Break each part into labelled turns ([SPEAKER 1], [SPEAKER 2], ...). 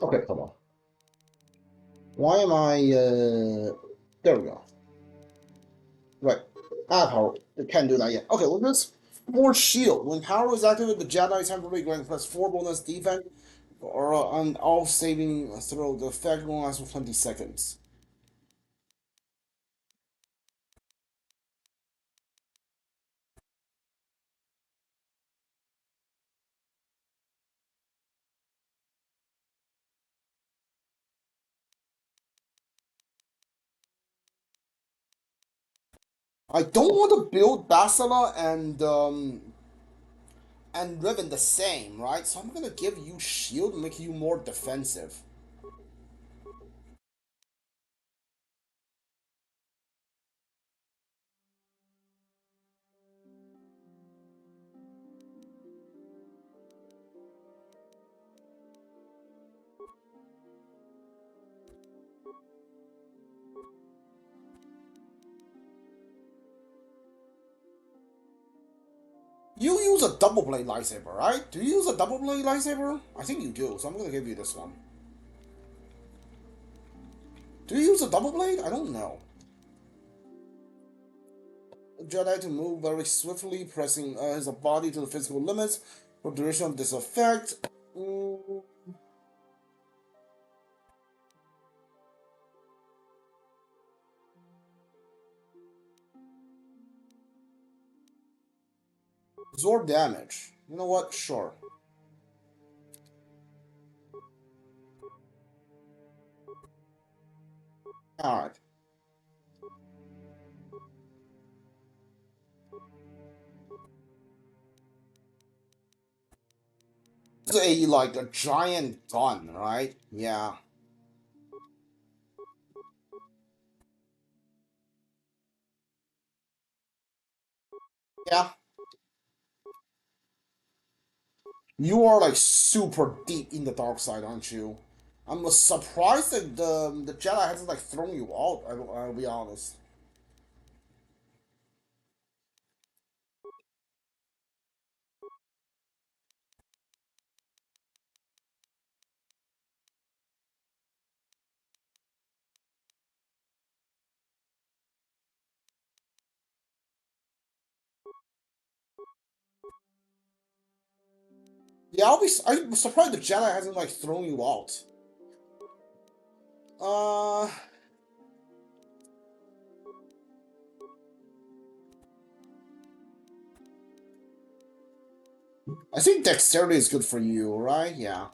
[SPEAKER 1] Okay, come on. Why am I, there we go. Right. Power. It can't do that yet. Okay, well, this more shield. When power is activated, the Jedi temporarily grants +4 bonus defense or on all saving throw. The effect will last for 20 seconds. I don't want to build Basila and Riven the same, right? So I'm gonna give you shield and make you more defensive. You use a double blade lightsaber, right? Do you use a double blade lightsaber? I think you do, so I'm gonna give you this one. Do you use a double blade? I don't know. Jedi to move very swiftly, pressing his body to the physical limits for duration of this effect. Mm, absorb damage. You know what? Sure. Alright. It's like a giant gun, right? Yeah. Yeah. You are like super deep in the dark side, aren't you? I'm surprised that the Jedi hasn't like thrown you out. I'll be honest. Yeah, I'm surprised the Jedi hasn't like thrown you out. Uh, I think dexterity is good for you, right? Yeah.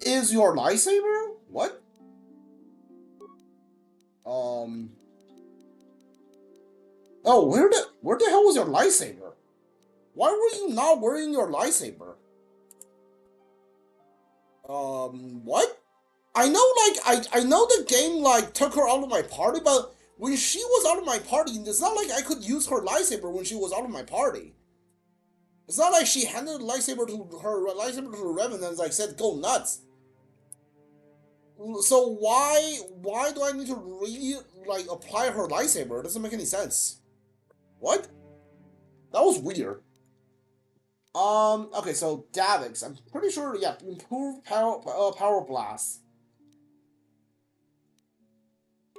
[SPEAKER 1] Is your lightsaber? What? Um. Oh, where the hell was your lightsaber? Why were you not wearing your lightsaber? What? I know, I know the game like took her out of my party, but when she was out of my party, it's not like I could use her lightsaber when she was out of my party. It's not like she handed the lightsaber to her lightsaber to the Revan and like said, "Go nuts." So why do I need to really like apply her lightsaber? It doesn't make any sense. What? That was weird. Okay, so Davix, I'm pretty sure, yeah, improved power blast.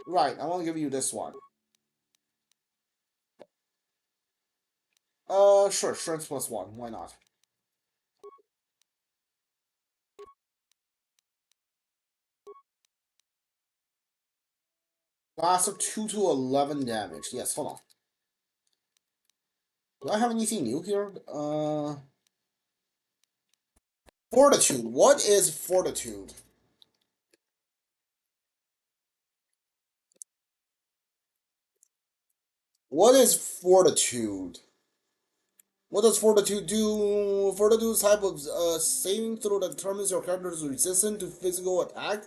[SPEAKER 1] Right, I want to give you this one. Sure, strength +1, why not? Blast of 2 to 11 damage. Yes, hold on. Do I have anything new here? Fortitude. What is fortitude? What is fortitude? What does fortitude do? Fortitude is a type of saving throw that determines your character's resistance to physical attack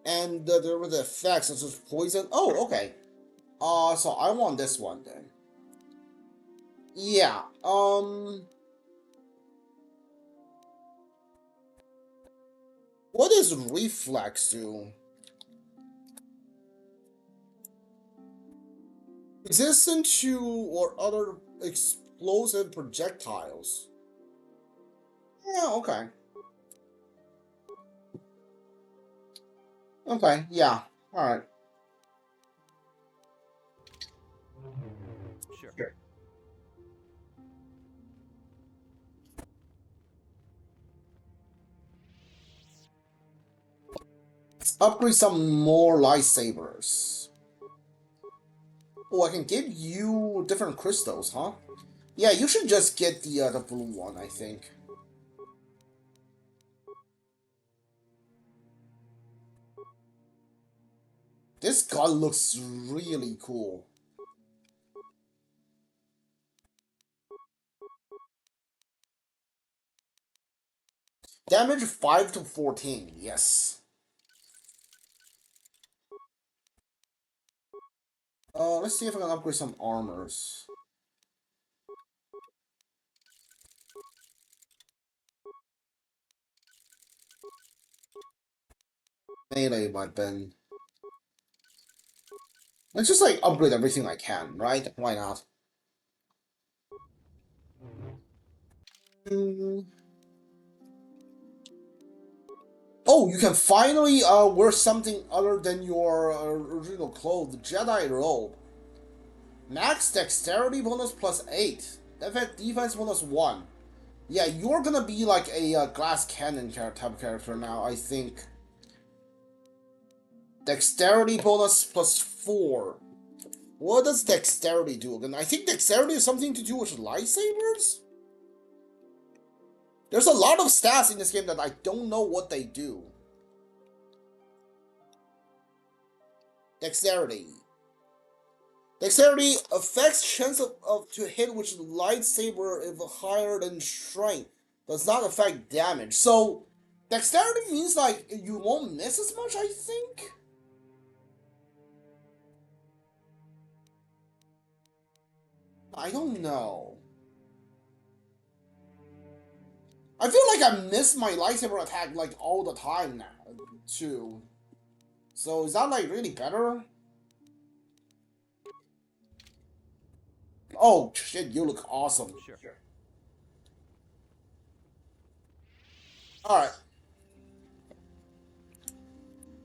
[SPEAKER 1] and there were the effects such as poison. Oh, okay. So I want this one then. Yeah. What does reflex do? Resistant to or other explosive projectiles. Yeah. Okay. Okay. Yeah. All right.
[SPEAKER 2] Sure.
[SPEAKER 1] Sure. Let's upgrade some more lightsabers. Oh, I can give you different crystals, huh? Yeah, you should just get the blue one, I think. This gun looks really cool. Damage 5 to 14, yes. Let's see if I can upgrade some armors. Melee weapon. Let's just like upgrade everything I can, right? Why not? Hmm. Oh, you can finally wear something other than your original clothes. Jedi robe. Max dexterity bonus plus 8. Defense bonus 1. Yeah, you're gonna be like a glass cannon type of character now, I think. Dexterity bonus plus 4. What does dexterity do again? I think dexterity is something to do with lightsabers? There's a lot of stats in this game that I don't know what they do. Dexterity. Dexterity affects chance of to hit with lightsaber if higher than strength. Does not affect damage. So dexterity means like you won't miss as much, I think? I don't know. I feel like I miss my lightsaber attack like all the time now, too. So is that like really better? Oh shit, you look awesome.
[SPEAKER 2] Sure.
[SPEAKER 1] Sure. Alright.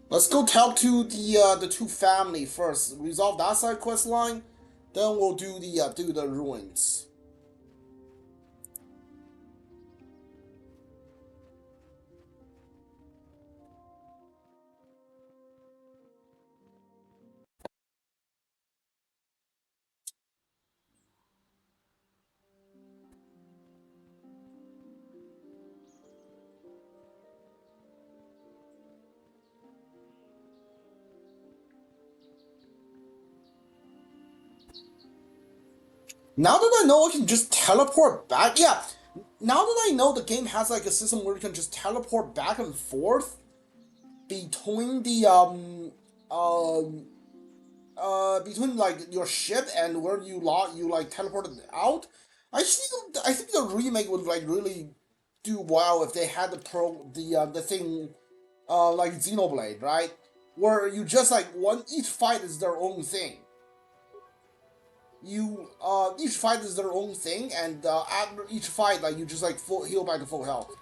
[SPEAKER 1] Let's go talk to the two family first. Resolve that side quest line, then we'll do the ruins. Now that I know I can just teleport back, yeah. Now that I know the game has like a system where you can just teleport back and forth between the um between like your ship and where you like teleported out. I think the remake would like really do well if they had the thing like Xenoblade, right? Where you just like each fight is their own thing. You each fight is their own thing, and after each fight, like you just like full heal back to full health.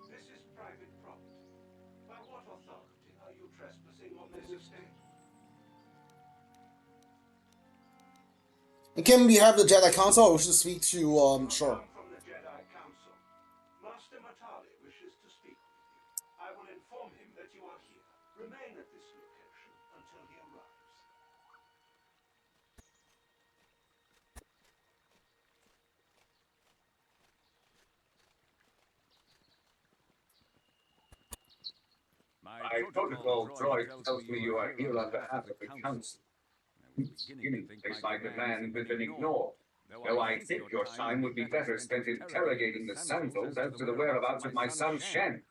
[SPEAKER 3] This is private property.
[SPEAKER 1] And can we have the Jedi Council, or we should speak to, sure.
[SPEAKER 2] From the Jedi Council. Master Matali wishes to speak with you. I will inform him that you are here. Remain at this location until he arrives.
[SPEAKER 3] My protocol droid tells me you are here on behalf of the Council. I was beginning to think my command had been ignored. Though I think your time would be better spent interrogating the Sandals as to the whereabouts of my son Shen.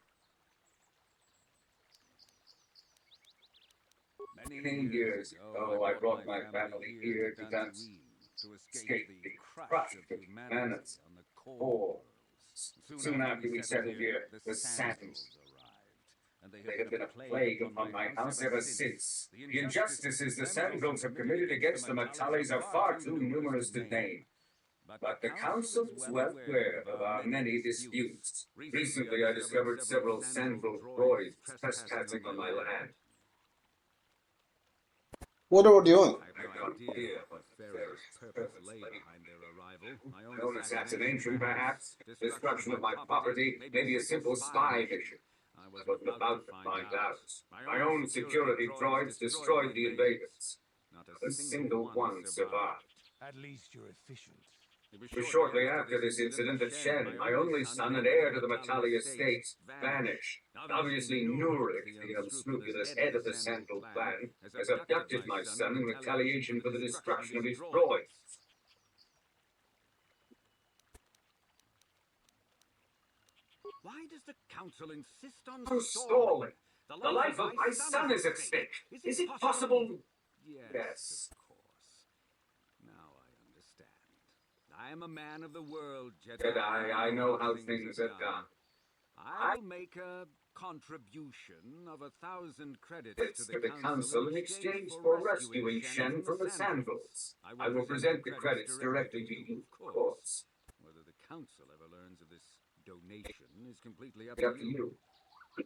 [SPEAKER 3] Many years ago, I brought my family here to dance, escape the crush of humanity on the core. Soon after we settled here, the Sandals arrived. They have been a plague upon my house ever since. The injustices the Sandals have committed against the Matalis are far too numerous to name. But the Council is well aware of our many disputes. Recently, I discovered several Sandal droids trespassing on my land.
[SPEAKER 1] What are we doing?
[SPEAKER 3] I have no idea what nefarious purpose lay behind their arrival. My own assassination, perhaps? Destruction of my property? Maybe a simple spy mission? I wasn't about to find out. My own security droids destroyed the invaders. Not a single one survived.
[SPEAKER 2] At least you're efficient.
[SPEAKER 3] It was shortly after this incident that Shen, my only son and heir to the Matali estate, vanished. Obviously, Nurik, the unscrupulous head of the Sandal clan, has abducted my son in retaliation for the destruction of his droids.
[SPEAKER 4] Why does the Council insist on
[SPEAKER 3] Stalling? The life of my son is at stake. Is it possible?
[SPEAKER 4] Yes, of course. Now I understand. I am a man of the world, Jedi.
[SPEAKER 3] I know how things are done.
[SPEAKER 4] I'll make a contribution of 1,000 credits
[SPEAKER 3] It's to the Council in exchange for rescuing Shen from the Sandals. I will present the credits directly to you, of course.
[SPEAKER 4] Whether the Council ever learns of this donation is completely up
[SPEAKER 3] Up
[SPEAKER 4] to
[SPEAKER 3] to
[SPEAKER 4] you.
[SPEAKER 3] you.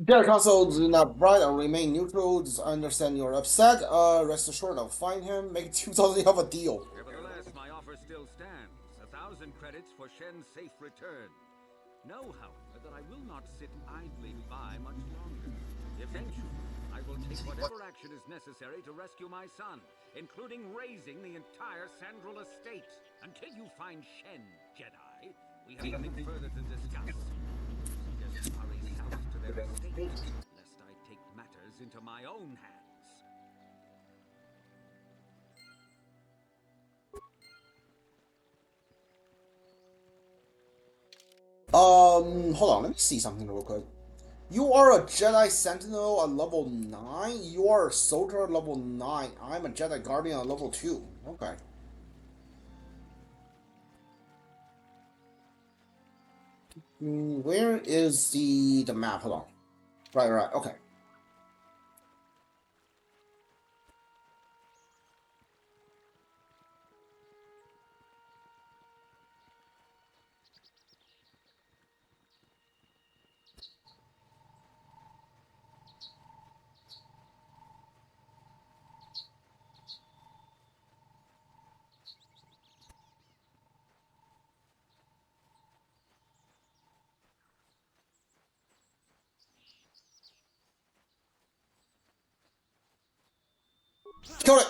[SPEAKER 1] Jedi Council do not bribe or remain neutral. Just understand you're upset. Rest assured I'll find him. Make 2,000 of a deal.
[SPEAKER 4] Nevertheless, my offer still stands. 1,000 credits for Shen's safe return. Know, however, that I will not sit idly by much longer. Eventually, I will take whatever action is necessary to rescue my son, including raising the entire Sandral estate. Until you find Shen, Jedi, we have nothing further to discuss. Just hurry south to their estate, lest I take matters into my own hands.
[SPEAKER 1] Hold on, let me see something real quick. You are a Jedi Sentinel at level 9? You are a soldier at level 9. I'm a Jedi Guardian at level 2. Okay. Where is the map? Hold on. Right, okay. Kill it!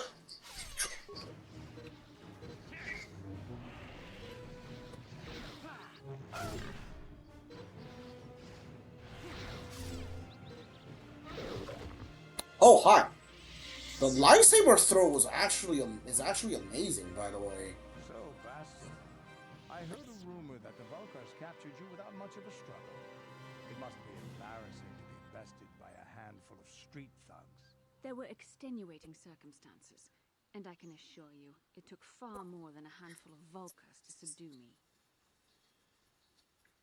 [SPEAKER 1] Oh, hi. The lightsaber throw was actually amazing, by the way.
[SPEAKER 2] So, Bastard, I heard a rumor that the Vulcars captured you without much of a struggle. It must be embarrassing to be bested by a handful of street thugs.
[SPEAKER 5] There were extenuating circumstances, and I can assure you, it took far more than a handful of Vulcars to subdue me.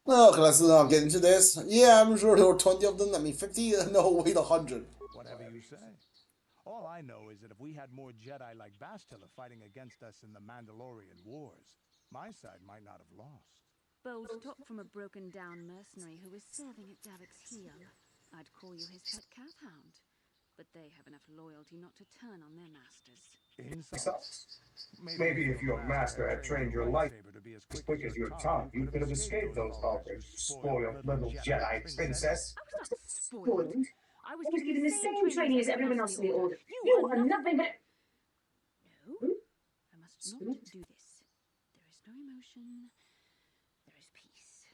[SPEAKER 1] Okay, let's not get into this. Yeah, I'm sure there were 20 of them. I mean, 50? No, wait, 100.
[SPEAKER 2] Whatever you say. All I know is that if we had more Jedi like Bastila fighting against us in the Mandalorian Wars, my side might not have lost.
[SPEAKER 5] Bold talk from a broken-down mercenary who is serving at Davik's heel. I'd call you his pet cat hound. but they have enough loyalty not to turn on their masters.
[SPEAKER 2] Insults? Maybe if your master had trained your lightsaber to be as quick as your tongue, you could have escaped those vultures, you spoiled little Jedi princess.
[SPEAKER 5] I was not spoiled. I was
[SPEAKER 6] I was
[SPEAKER 5] given the same training as everyone else in the Order.
[SPEAKER 6] You are nothing but...
[SPEAKER 5] No, I must not do this. There is no emotion. There is peace.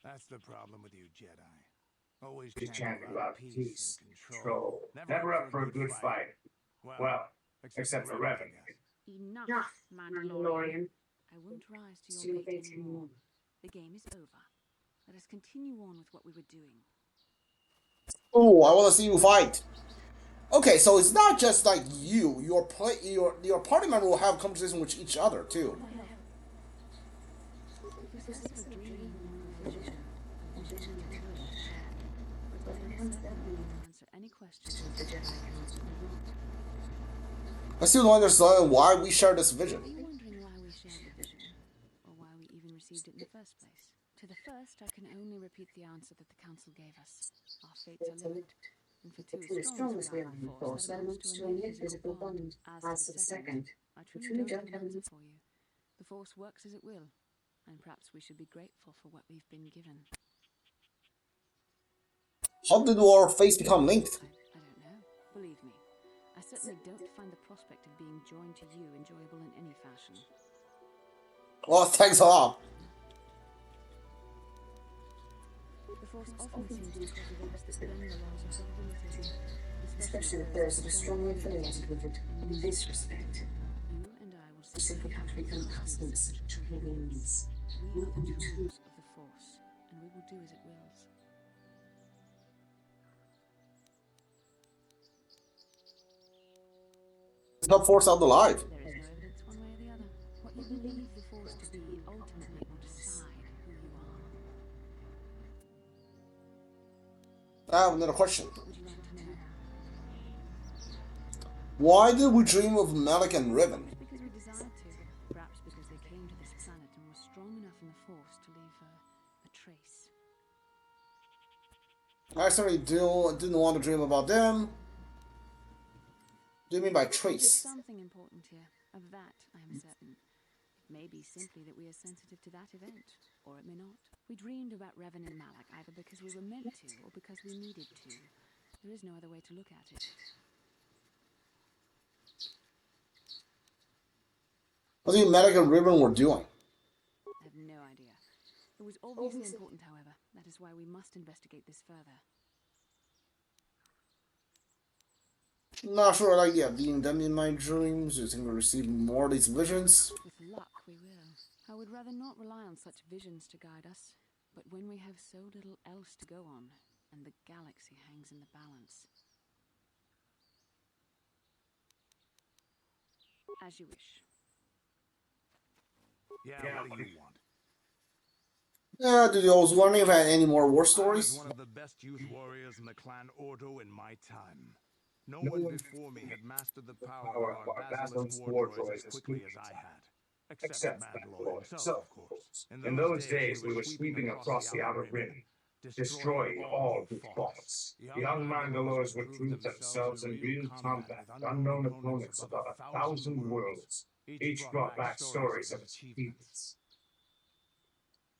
[SPEAKER 2] That's the problem with you, Jedi. Always
[SPEAKER 7] Just
[SPEAKER 2] chanting
[SPEAKER 7] chanting
[SPEAKER 2] about peace and control.
[SPEAKER 7] Never up for a good fight. Well, except for Revan.
[SPEAKER 5] Enough,
[SPEAKER 6] Enough,
[SPEAKER 5] Mandalorian.
[SPEAKER 6] Mandalorian.
[SPEAKER 5] I won't rise to your bait anymore. The game is over. Let us continue on with what we were doing.
[SPEAKER 1] Oh, I want to see you fight. Okay, so it's not just like you. Your party member will have conversation with each other too.
[SPEAKER 5] If this is a dream or a vision, a vision to but then answer any questions.
[SPEAKER 1] I still don't understand why we share this vision.
[SPEAKER 5] Are you wondering why we shared the vision? Or why we even received it in the first place? To the first, I can only repeat the answer that the Council gave us. Our fates are linked. And for two as strong as we are in the Force, that amounts to an invisible bond. As to the second, I truly don't have an answer for you. The Force works as it will, and perhaps we should be grateful for what we've been given.
[SPEAKER 1] How did our fates become linked?
[SPEAKER 5] I don't know. Believe me, I certainly don't find the prospect of being joined to you enjoyable in any fashion.
[SPEAKER 1] Well, thanks a lot.
[SPEAKER 5] The Force often seems to cultivate us to bend the laws of probability,
[SPEAKER 6] Especially with those that are strongly affiliated with it. In this respect,
[SPEAKER 5] You and I will
[SPEAKER 6] we simply have to become accustomed to such means.
[SPEAKER 5] We are the tools of the Force, and we will do as it wills.
[SPEAKER 1] Help Force out alive.
[SPEAKER 5] There is no evidence one way or the other. What you believe the Force to be ultimately will decide who you are.
[SPEAKER 1] I have another question.
[SPEAKER 5] What would you like to know?
[SPEAKER 1] Why did we dream of Malik and Riven?
[SPEAKER 5] Because we desired to. Perhaps because they came to this planet and were strong enough in the Force to leave a trace.
[SPEAKER 1] I certainly didn't want to dream about them. What do you mean by
[SPEAKER 5] There's
[SPEAKER 1] trace?
[SPEAKER 5] something important here. Of that, I am certain. It may be simply that we are sensitive to that event, or it may not. We dreamed about Revan and Malak either because we were meant to, or because we needed to. There is no other way to look at it.
[SPEAKER 1] What do you think Malik and Riven were doing?
[SPEAKER 5] I have no idea. It was obviously important, however. That is why we must investigate this further.
[SPEAKER 1] Not sure I like the idea of being them in my dreams. Do you think we'll receive more of these visions?
[SPEAKER 5] With luck, we will. I would rather not rely on such visions to guide us. But when we have so little else to go on, and the galaxy hangs in the balance. As you wish.
[SPEAKER 2] Yeah, what do you want?
[SPEAKER 1] Did you always wondering if I had any more war
[SPEAKER 2] I was
[SPEAKER 1] stories?
[SPEAKER 2] one of the best youth warriors in the clan Ordo in my time. No one before me had mastered the power of our basilisk war droids as quickly as I had. Except Mandalore himself, of course.
[SPEAKER 7] In those days, we were sweeping across the Outer Rim, destroying all who fought us. Young Mandalores would prove themselves in real combat with unknown opponents above 1,000 worlds. Each brought back stories of achievements.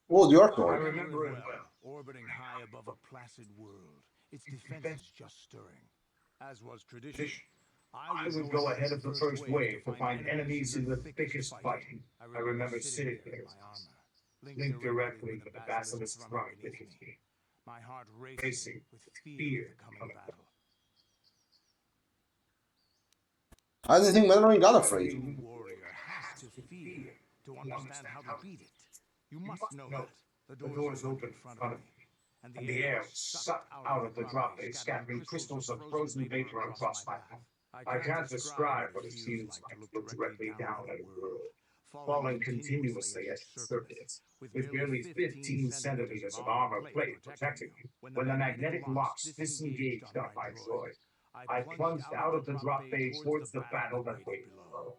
[SPEAKER 1] What was your
[SPEAKER 7] I
[SPEAKER 1] story?
[SPEAKER 7] remember it well.
[SPEAKER 2] Orbiting high above a placid world, its defenses just stirring. As was tradition,
[SPEAKER 7] I would go ahead of the first wave to find enemies in the thickest fighting. I remember sitting there, linked directly with the basilisk front beneath me,
[SPEAKER 2] my heart
[SPEAKER 7] racing
[SPEAKER 2] with fear of the coming battle.
[SPEAKER 1] I didn't think Mandalorian got afraid.
[SPEAKER 2] True warrior has to fear to understand how to beat it. You must know that. The doors open in front of me,
[SPEAKER 7] and the air was sucked out of the drop bay, scattering crystals of frozen vapor across my path. I can't describe what it feels like to look directly down at a world, falling continuously at its surface, with barely 15 centimeters of armor plate protecting you. When the magnetic locks disengaged on my droid, I plunged out of the drop bay towards the battle that waited below.